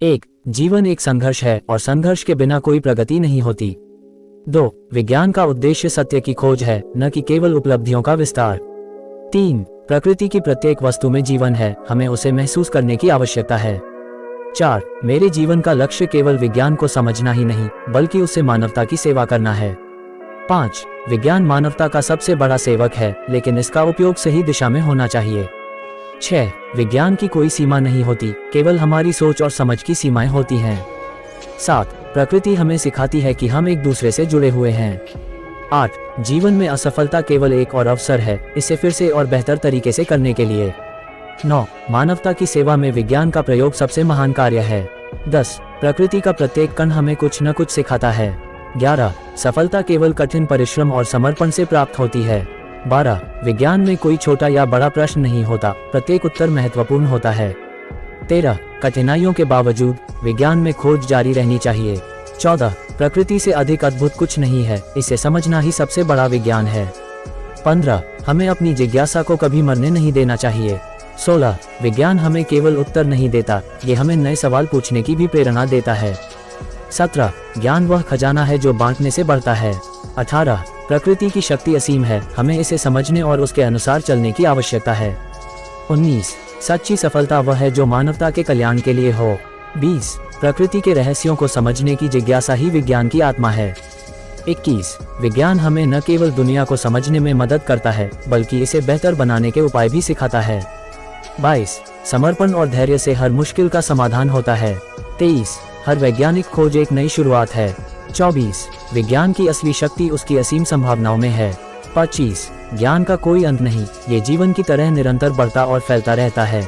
1. जीवन एक संघर्ष है और संघर्ष के बिना कोई प्रगति नहीं होती। 2. विज्ञान का उद्देश्य सत्य की खोज है, न कि केवल उपलब्धियों का विस्तार। 3. प्रकृति की प्रत्येक वस्तु में जीवन है, हमें उसे महसूस करने की आवश्यकता है। 4. मेरे जीवन का लक्ष्य केवल विज्ञान को समझना ही नहीं, बल्कि उससे मानवता की सेवा करना है। 5. विज्ञान मानवता का सबसे बड़ा सेवक है, लेकिन इसका उपयोग सही दिशा में होना चाहिए। 6. विज्ञान की कोई सीमा नहीं होती, केवल हमारी सोच और समझ की सीमाएं होती हैं। 7. प्रकृति हमें सिखाती है कि हम एक दूसरे से जुड़े हुए हैं। 8. जीवन में असफलता केवल एक और अवसर है, इसे फिर से और बेहतर तरीके से करने के लिए। 9. मानवता की सेवा में विज्ञान का प्रयोग सबसे महान कार्य है। 10. प्रकृति का प्रत्येक कण हमें कुछ न कुछ सिखाता है। 11. सफलता केवल कठिन परिश्रम और समर्पण से प्राप्त होती है। 12. विज्ञान में कोई छोटा या बड़ा प्रश्न नहीं होता, प्रत्येक उत्तर महत्वपूर्ण होता है। 13. कठिनाइयों के बावजूद विज्ञान में खोज जारी रहनी चाहिए। 14. प्रकृति से अधिक अद्भुत कुछ नहीं है, इसे समझना ही सबसे बड़ा विज्ञान है। 15. हमें अपनी जिज्ञासा को कभी मरने नहीं देना चाहिए। 16. विज्ञान हमें केवल उत्तर नहीं देता, ये हमें नए सवाल पूछने की भी प्रेरणा देता है। 17. ज्ञान वह खजाना है जो बांटने से बढ़ता है। 18. प्रकृति की शक्ति असीम है, हमें इसे समझने और उसके अनुसार चलने की आवश्यकता है। 19. सच्ची सफलता वह है जो मानवता के कल्याण के लिए हो। 20. प्रकृति के रहस्यों को समझने की जिज्ञासा ही विज्ञान की आत्मा है। 21. विज्ञान हमें न केवल दुनिया को समझने में मदद करता है, बल्कि इसे बेहतर बनाने के उपाय भी सिखाता है। 22. समर्पण और धैर्य से हर मुश्किल का समाधान होता है। 23. हर वैज्ञानिक खोज एक नई शुरुआत है। 24. विज्ञान की असली शक्ति उसकी असीम संभावनाओं में है। 25. ज्ञान का कोई अंत नहीं, ये जीवन की तरह निरंतर बढ़ता और फैलता रहता है।